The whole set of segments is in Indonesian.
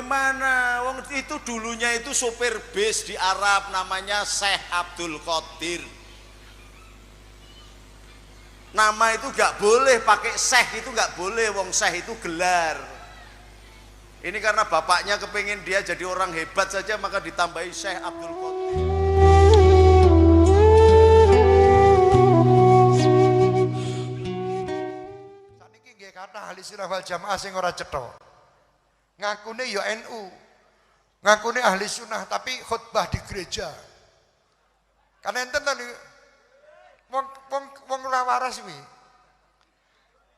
Mana wong itu dulunya itu sopir bis di Arab namanya Syekh Abdul Qadir. Nama itu gak boleh pakai Syekh, itu gak boleh, wong Syekh itu gelar. Ini karena bapaknya kepengen dia jadi orang hebat saja maka ditambahi Syekh Abdul Qadir. Saniki nggih kathah ahli sunnah wal jamaah sing ora cetha. Ngakune ya NU, ngakune ahli sunnah tapi khutbah di gereja. Kan enten to wong ora waras kuwi.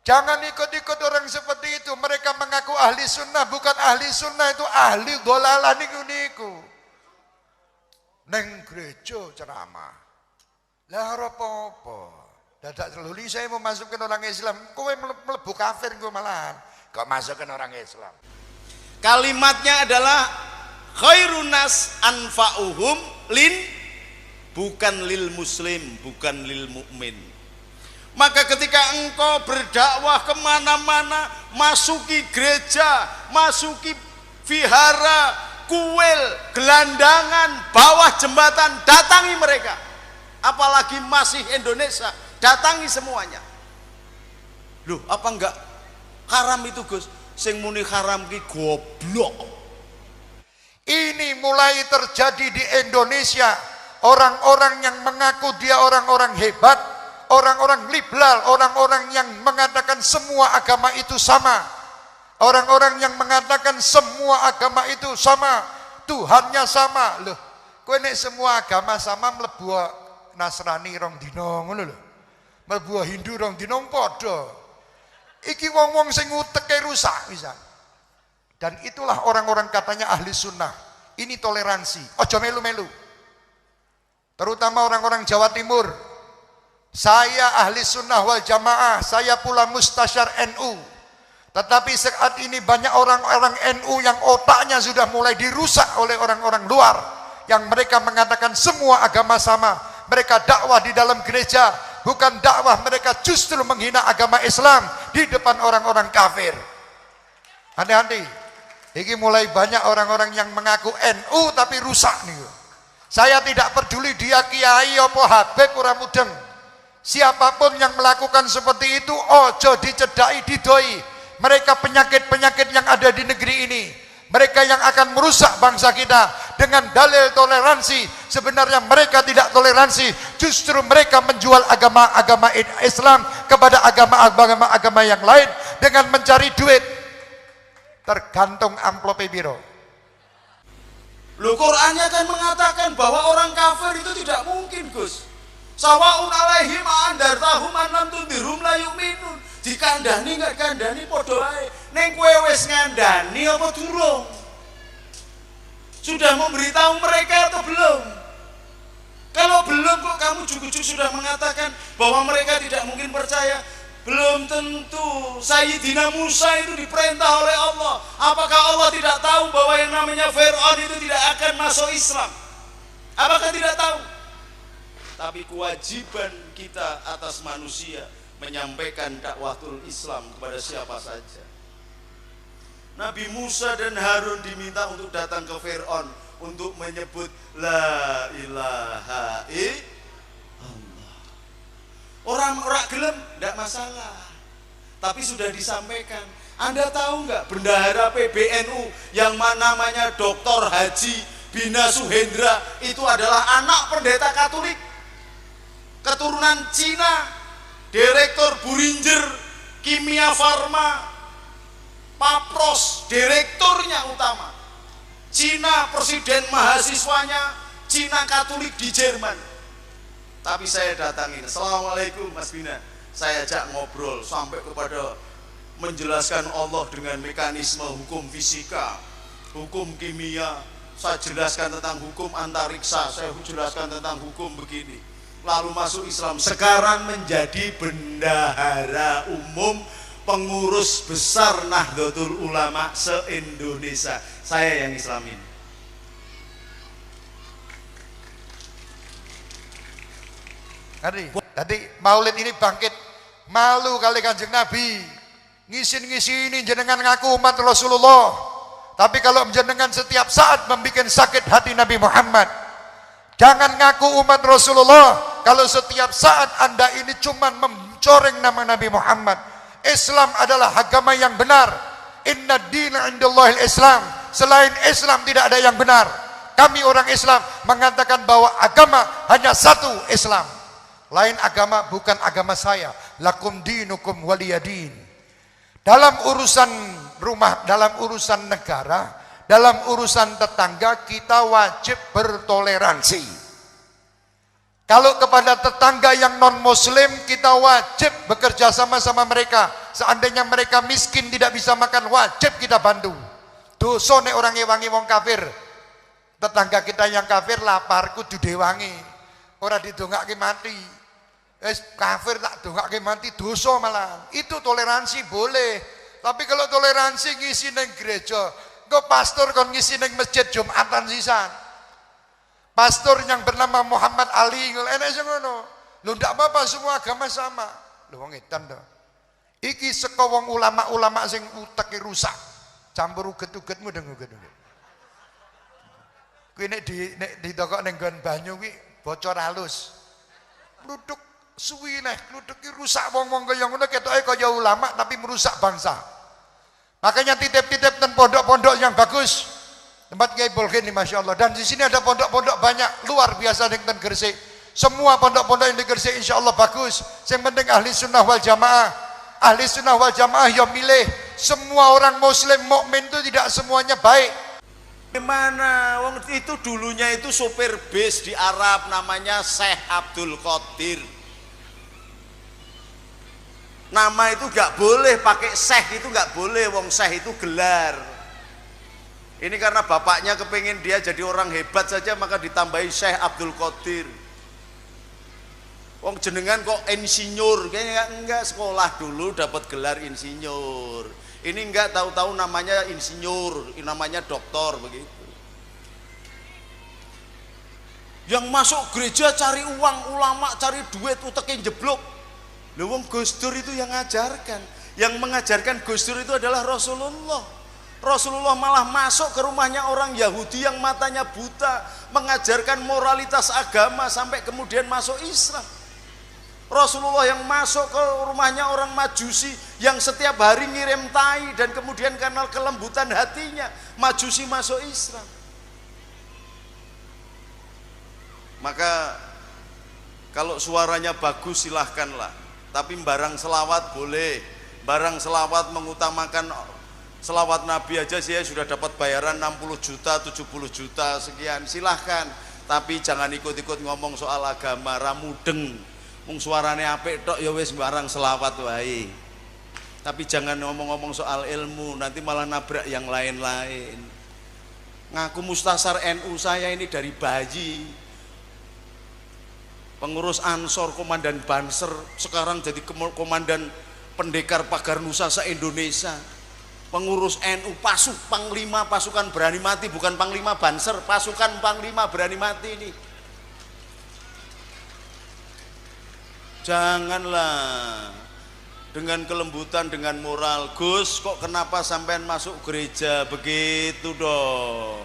Jangan ikut-ikut orang seperti itu. Mereka mengaku ahli sunnah, bukan ahli sunnah, itu ahli dolalah niku. Neng gereja ceramah. Lah apa-apa. Dadak luli saya mau masukkan orang Islam, kowe mlebu kafir kowe malahan. Kok masukkan orang Islam? Kalimatnya adalah khairun nas anfa'uhum bukan lil muslim, bukan lil mukmin. Maka ketika engkau berdakwah kemana-mana, masuki gereja, masuki vihara, kuil, gelandangan, bawah jembatan, datangi mereka. Apalagi masih Indonesia, datangi semuanya. Loh, apa enggak haram itu, Gus? Sing muni haram ki goblok. Ini mulai terjadi di Indonesia. Orang-orang yang mengaku dia orang-orang hebat, orang-orang liberal, orang-orang yang mengatakan semua agama itu sama, orang-orang yang mengatakan semua agama itu sama, Tuhannya sama. Loh, kowe nek semua agama sama mlebu Nasrani rong dina ngono lho, mlebu Hindu rong dina padha. Iki wong-wong sing uteke rusak bisa. Dan itulah orang-orang katanya ahli sunnah. Ini toleransi, ojo melu-melu. Terutama orang-orang Jawa Timur. Saya ahli sunnah wal jamaah, saya pula mustasyar NU. Tetapi saat ini banyak orang-orang NU yang otaknya sudah mulai dirusak oleh orang-orang luar. Yang mereka mengatakan semua agama sama. Mereka dakwah di dalam gereja, bukan dakwah, mereka justru menghina agama Islam di depan orang-orang kafir. Hati-hati. Ini mulai banyak orang-orang yang mengaku NU tapi rusak nih. Saya tidak peduli dia kiai apa habib ora mudeng. Siapapun yang melakukan seperti itu, ojo dicedai, didoi. Mereka penyakit-penyakit yang ada di negeri ini. Mereka yang akan merusak bangsa kita dengan dalil toleransi. Sebenarnya mereka tidak toleransi. Justru mereka menjual agama-agama Islam kepada agama-agama yang lain dengan mencari duit. Tergantung amplopnya biro. Loh, Qur'annya kan mengatakan bahwa orang kafir itu tidak mungkin, Gus. Sawaun alaihim andartahum an lam tundirhum la yu'minun. Dikandani enggak kandani padha wae. Ning kowe wis ngandani apa durung? Sudah memberitahu mereka atau belum? Kalau belum kok kamu jujuk sudah mengatakan bahwa mereka tidak mungkin percaya? Belum tentu. Sayyidina Musa itu diperintah oleh Allah. Apakah Allah tidak tahu bahwa yang namanya Fir'aun itu tidak akan masuk Islam? Apakah tidak tahu? Tapi kewajiban kita atas manusia menyampaikan dakwatul Islam kepada siapa saja. Nabi Musa dan Harun diminta untuk datang ke Fir'aun untuk menyebut la ilaha illallah. Orang-orang gelem tidak masalah, tapi sudah disampaikan. Anda tahu nggak bendahara PBNU yang namanya Dr. Haji Bina Suhendra itu adalah anak pendeta Katolik, keturunan Cina, direktur Buringer Kimia Farma, Papros, direkturnya utama. Cina, presiden mahasiswanya, Cina Katolik di Jerman. Tapi saya datangin, assalamualaikum Mas Bina. Saya ajak ngobrol sampai kepada menjelaskan Allah dengan mekanisme hukum fisika, hukum kimia. Saya jelaskan tentang hukum antariksa, saya jelaskan tentang hukum begini. Lalu masuk Islam. Sekarang menjadi bendahara umum, pengurus besar Nahdlatul Ulama se-Indonesia. Saya yang Islamin. Tadi Maulid ini bangkit malu kali Kanjeng Nabi. Ngisin-ngisini jenengan ngaku umat Rasulullah. Tapi kalau jenengan setiap saat membuat sakit hati Nabi Muhammad, jangan ngaku umat Rasulullah kalau setiap saat Anda ini cuma mencoreng nama Nabi Muhammad. Islam adalah agama yang benar. Inna dina indallahil Islam. Selain Islam tidak ada yang benar. Kami orang Islam mengatakan bahwa agama hanya satu, Islam. Lain agama bukan agama saya. Lakum dinukum waliyadin. Dalam urusan rumah, dalam urusan negara, dalam urusan tetangga, kita wajib bertoleransi. Kalau kepada tetangga yang non-muslim, kita wajib bekerja sama-sama mereka. Seandainya mereka miskin tidak bisa makan, wajib kita bantu. Dosa nek orang ngewangi wong kafir. Tetangga kita yang kafir lapar kudu diwangi. Ora didongake mati. Kafir tak dongake mati, dosa malah. Itu toleransi boleh. Tapi kalau toleransi ngisi neng gereja, kok pastor kon ngisi neng masjid Jumatan sisan. Pastor yang bernama Muhammad Ali, enak sing ngono. Lho ndak apa-apa, semua agama sama. Lho wong edan to. Iki saka wong ulama-ulama sing uteke rusak. Campur uget-ugetmu deng uget-uget. Kuwi nek ditokok ning nggon banyu kuwi bocor halus. Luduk suwi neh, luduk ki rusak wong-wong kaya ngono ketoke kaya ulama tapi merusak bangsa. Makanya titip-titip dan pondok-pondok yang bagus. Tempat Kiai Bolkin ini Masya Allah. Dan di sini ada pondok-pondok banyak luar biasa di Gresik. Semua pondok-pondok yang di Gresik insya Allah bagus. Yang penting ahli sunnah wal jamaah. Ahli sunnah wal jamaah yang milih. Semua orang muslim mukmin itu tidak semuanya baik. Gimana? Wong itu dulunya itu sopir bis di Arab namanya Syekh Abdul Qadir. Nama itu gak boleh pakai Syekh, itu gak boleh. Wong Syekh itu gelar. Ini karena bapaknya kepingin dia jadi orang hebat saja, maka ditambahi Syekh Abdul Qadir. Wong jenengan kok insinyur, kayaknya enggak sekolah dulu dapat gelar insinyur. Ini enggak tahu-tahu namanya insinyur, namanya doktor begitu. Yang masuk gereja cari uang, ulama cari duit, utekin jeblok. Lho wong Gus Dur itu yang ngajarkan. Yang mengajarkan Gus Dur itu adalah Rasulullah. Rasulullah malah masuk ke rumahnya orang Yahudi yang matanya buta, mengajarkan moralitas agama sampai kemudian masuk Islam. Rasulullah yang masuk ke rumahnya orang Majusi yang setiap hari ngirim tai dan kemudian karena kelembutan hatinya Majusi masuk Islam. Maka kalau suaranya bagus silahkanlah, tapi barang selawat boleh. Barang selawat mengutamakan selawat Nabi aja saya sudah dapat bayaran 60 juta, 70 juta sekian, silahkan. Tapi jangan ikut-ikut ngomong soal agama, ramudeng. Mung suarane apik tok ya wis barang selawat wae. Tapi jangan ngomong-ngomong soal ilmu, nanti malah nabrak yang lain-lain. Ngaku mustasar NU saya ini dari bayi. Pengurus Ansor, komandan Banser, sekarang jadi komandan pendekar pagar Nusa se-Indonesia. Pengurus NU, Panglima pasukan berani mati, bukan Panglima Banser, pasukan Panglima berani mati ini. Janganlah dengan kelembutan, dengan moral. Gus, kok kenapa sampean masuk gereja begitu dong?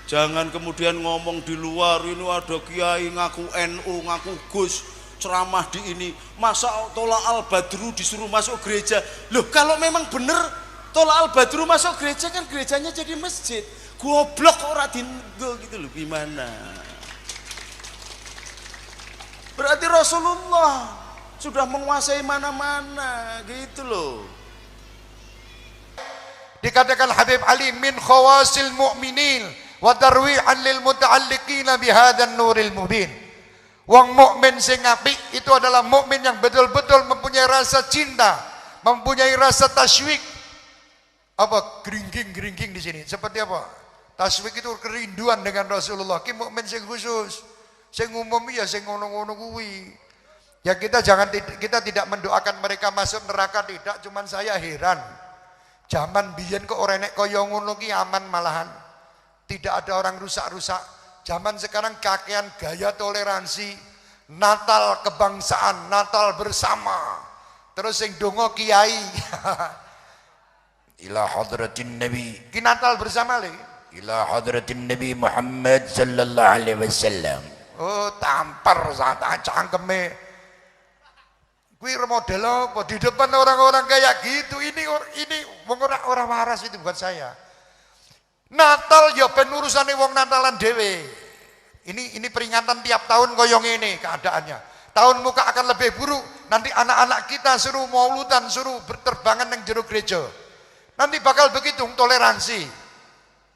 Jangan kemudian ngomong di luar, ini ada kiai ngaku NU, ngaku Gus, ceramah di ini. Masa Tola Al-Badru disuruh masuk gereja? Loh, kalau memang benar Tola Al-Badru masuk gereja, kan gerejanya jadi masjid. Goblok ora dinggo gitu loh, gimana? Berarti Rasulullah sudah menguasai mana-mana gitu loh. Dikatakan Habib Ali min khawasil mu'minin wa darwi'an lil muta'alliqina bihadzal nuril mubin. Wong mukmin sing apik itu adalah mukmin yang betul-betul mempunyai rasa cinta, mempunyai rasa tasywiq. Apa geringging di sini? Seperti apa? Tasywiq itu kerinduan dengan Rasulullah. Ki mukmin sing khusus, sing umum ya sing ngono-ngono kuwi. Ya kita tidak mendoakan mereka masuk neraka, tidak. Cuman saya heran. Zaman biyen kok ora nek kaya ngono ki aman malahan. Tidak ada orang rusak-rusak. Zaman sekarang kakean gaya toleransi, Natal kebangsaan, Natal bersama. Terus sing donga kiai. ila hadratin nabi, Ki Natal bersama lagi. ila hadratin nabi Muhammad sallallahu alaihi wasallam. Oh, tampar saat cangkeme. Kuwi model apa di depan orang-orang kayak gitu. Ini orang waras itu bukan saya. Natal ya ben urusane wong Natalan dhewe. Ini peringatan tiap tahun koyong ini keadaannya. Tahun muka akan lebih buruk. Nanti anak-anak kita suruh mauludan, suruh berterbangan yang jero gereja. Nanti bakal begitu toleransi.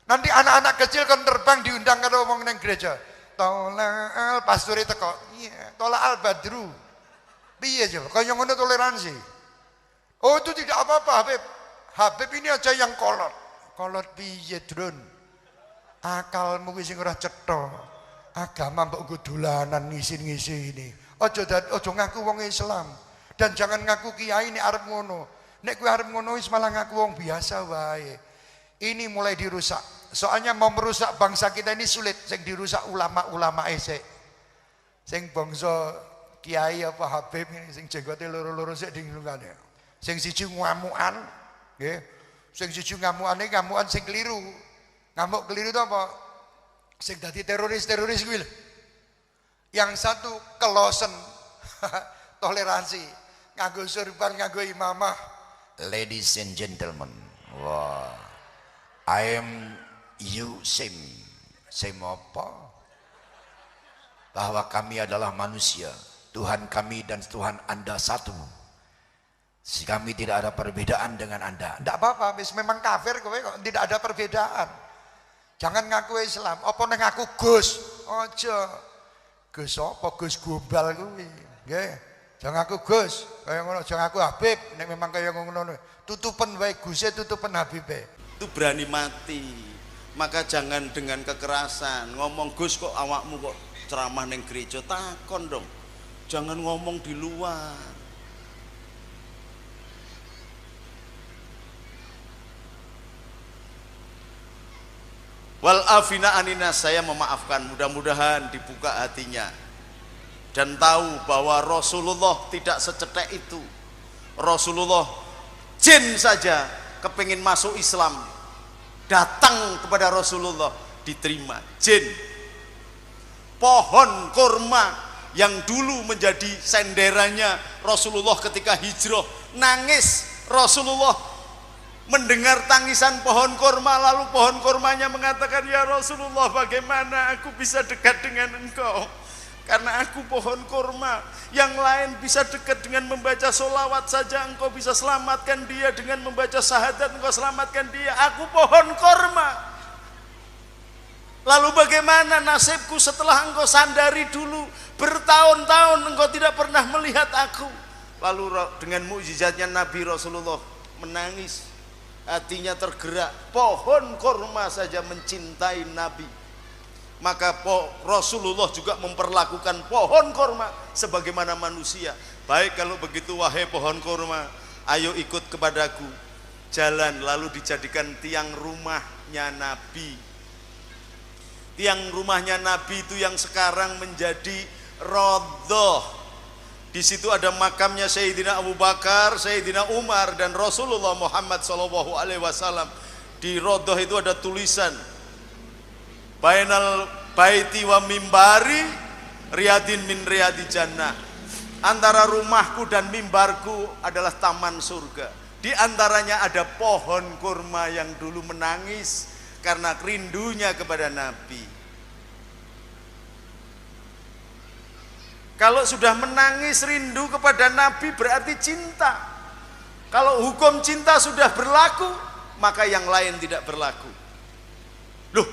Nanti anak-anak kecil kan terbang diundang karo wong nang gereja. Tolal pastore teko. Iya, tolal badru. Piye aja, kaya ngono toleransi. Oh itu tidak apa-apa Habib. Habib ini aja yang kolot. Kolot piye drone. Akalmu wis sing ora cetha. Agama mbok nggo dolanan ngisi-ngisi ini. Aja ngaku wong Islam. Dan jangan ngaku kiai nek arep ngono. Nek kowe arep ngono wis malah ngaku wong biasa wae. Ini mulai dirusak. Soalnya mau merusak bangsa kita ini sulit. Sing dirusak ulama-ulama esek. Sing bangsa kiai apa Habib ini sing jenggote loro-loro sik dinglungane. Sing siji ngamukan, nggih. Sing siji ngamukane ngamukan sing keliru. Ngamuk keliru itu apa? Sing dadi teroris kuwi lho. Yang satu kelosen toleransi, nganggo surban, nganggo imamah. Ladies and gentlemen, wah, I am you same apa? Bahwa kami adalah manusia, Tuhan kami dan Tuhan Anda satu. Kami tidak ada perbedaan dengan Anda. Tidak apa-apa, memang kafir kowe kok tidak ada perbedaan. Jangan ngaku Islam, apa nek ngaku Gus? Aja. Gus apa? Gus Gombal kuwi. Nggih. Jangan ngaku Gus, kaya ngono, jangan ngaku Habib nek memang kaya ngono. Tutupen wae Guse, tutupen Habibe. Itu berani mati. Maka jangan dengan kekerasan. Ngomong Gus kok awakmu kok ceramah neng gereja, takon dong. Jangan ngomong di luar. Wal afina anina, saya memaafkan, mudah-mudahan dibuka hatinya dan tahu bahwa Rasulullah tidak secetek itu. Rasulullah jin saja kepingin masuk Islam, datang kepada Rasulullah, diterima. Jin, pohon kurma yang dulu menjadi senderannya Rasulullah ketika hijrah, nangis. Rasulullah mendengar tangisan pohon kurma, lalu pohon kurmanya mengatakan, ya Rasulullah, bagaimana aku bisa dekat dengan engkau? Karena aku pohon kurma, yang lain bisa dekat dengan membaca sholawat saja, engkau bisa selamatkan dia dengan membaca syahadat, engkau selamatkan dia. Aku pohon kurma. Lalu bagaimana nasibku setelah engkau sandari dulu, bertahun-tahun engkau tidak pernah melihat aku? Lalu dengan mukjizatnya Nabi Rasulullah menangis, hatinya tergerak. Pohon kurma saja mencintai Nabi. Maka Rasulullah juga memperlakukan pohon kurma sebagaimana manusia. Baik kalau begitu wahai pohon kurma, ayo ikut kepadaku. Jalan, lalu dijadikan tiang rumahnya Nabi. Tiang rumahnya Nabi itu yang sekarang menjadi Raudhah. Di situ ada makamnya Sayyidina Abu Bakar, Sayyidina Umar, dan Rasulullah Muhammad SAW. Di Raudhah itu ada tulisan, Bainal baiti wa mimbari riyadin min riyadi jannah. Antara rumahku dan mimbarku adalah taman surga. Di antaranya ada pohon kurma yang dulu menangis karena rindunya kepada Nabi. Kalau sudah menangis rindu kepada Nabi berarti cinta. Kalau hukum cinta sudah berlaku, maka yang lain tidak berlaku. Loh,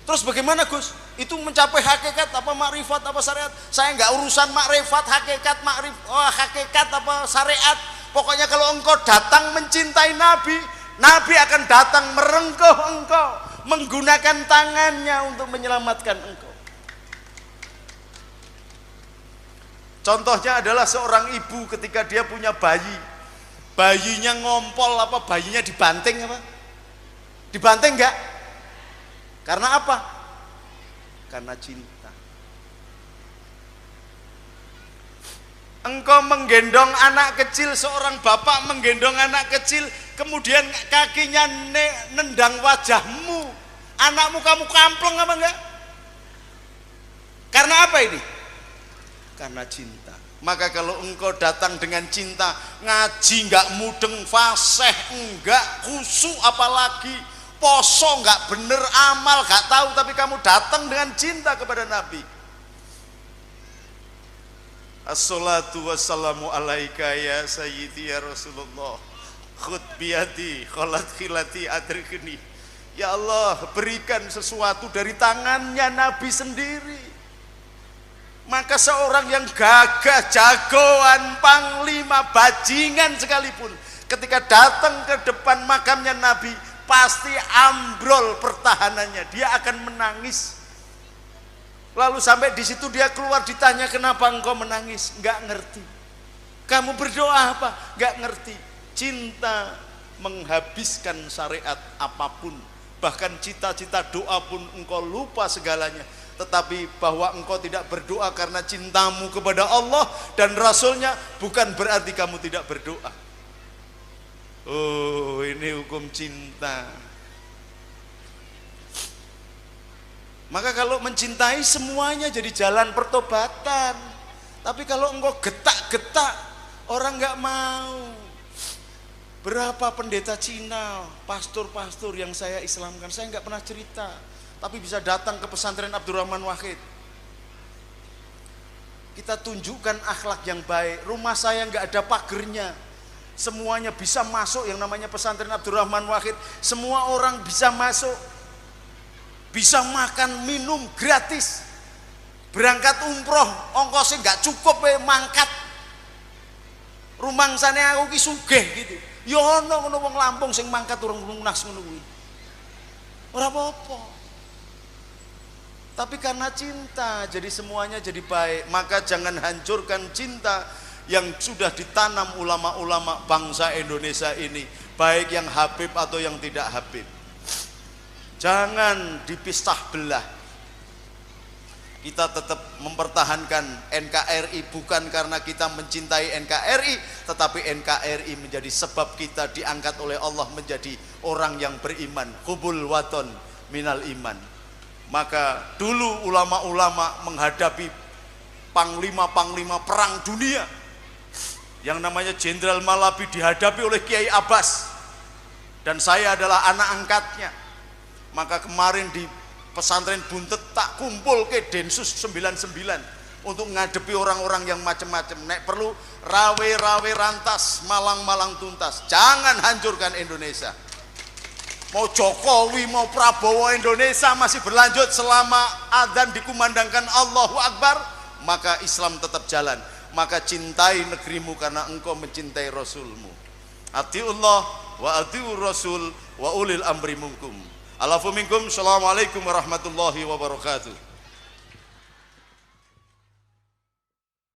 terus bagaimana Gus? Itu mencapai hakikat apa makrifat apa syariat? Saya nggak urusan makrifat, hakikat apa syariat. Pokoknya kalau engkau datang mencintai Nabi, Nabi akan datang merengkuh engkau, menggunakan tangannya untuk menyelamatkan engkau. Contohnya adalah seorang ibu ketika dia punya bayi, bayinya ngompol apa, bayinya dibanting apa? Dibanting enggak? Karena apa? Karena cinta. Engkau menggendong anak kecil, seorang bapak menggendong anak kecil kemudian kakinya nendang wajahmu, anakmu kamu kampleng apa enggak? Karena apa ini? Karena cinta. Maka kalau engkau datang dengan cinta, ngaji enggak mudeng, fasih enggak, khusyuk apalagi, poso enggak bener, amal enggak tahu, tapi kamu datang dengan cinta kepada Nabi. Assalatu wassalamu alaika ya sayyidi ya Rasulullah, khud biyadi kholat khilati adrikni. Ya Allah, berikan sesuatu dari tangannya Nabi sendiri. Maka seorang yang gagah, jagoan, panglima, bajingan sekalipun, ketika datang ke depan makamnya Nabi, pasti ambrol pertahanannya, dia akan menangis. Lalu sampai di situ dia keluar, ditanya, kenapa engkau menangis? Enggak ngerti. Kamu berdoa apa? Enggak ngerti. Cinta menghabiskan syariat apapun, bahkan cita-cita doa pun engkau lupa segalanya. Tetapi bahwa engkau tidak berdoa karena cintamu kepada Allah dan Rasulnya, bukan berarti kamu tidak berdoa. Oh, ini hukum cinta. Maka kalau mencintai semuanya jadi jalan pertobatan. Tapi kalau engkau getak-getak, orang nggak mau. Berapa pendeta Cina, pastor-pastor yang saya Islamkan, saya nggak pernah cerita, tapi bisa datang ke pesantren Abdurrahman Wahid. Kita tunjukkan akhlak yang baik. Rumah saya nggak ada pagernya, semuanya bisa masuk, yang namanya pesantren Abdurrahman Wahid. Semua orang bisa masuk, bisa makan minum gratis. Berangkat umroh ongkosnya nggak cukup, mangkat rumangsane aku ki sugih gitu. Ya ono ngono wong Lampung sing mangkat urung lunas ngono kuwi. Ora apa-apa. Tapi karena cinta, jadi semuanya jadi baik. Maka jangan hancurkan cinta yang sudah ditanam ulama-ulama bangsa Indonesia ini, baik yang Habib atau yang tidak Habib. Jangan dipisah belah. Kita tetap mempertahankan NKRI, bukan karena kita mencintai NKRI, tetapi NKRI menjadi sebab kita diangkat oleh Allah menjadi orang yang beriman. Hubul waton minal iman. Maka dulu ulama-ulama menghadapi panglima-panglima perang dunia, yang namanya Jenderal Malabi dihadapi oleh Kiai Abbas, dan saya adalah anak angkatnya. Maka kemarin di pesantren Buntet tak kumpul ke Densus 99 untuk ngadepi orang-orang yang macam-macam. Nek perlu rawe-rawe rantas, malang-malang tuntas. Jangan hancurkan Indonesia. Mau Jokowi, mau Prabowo, Indonesia masih berlanjut selama adzan dikumandangkan Allahu Akbar, maka Islam tetap jalan. Maka cintai negerimu karena engkau mencintai Rasulmu. Atiullah wa atiur Rasul wa ulil amri minkum. Alafu minkum. Assalamualaikum warahmatullahi wabarakatuh.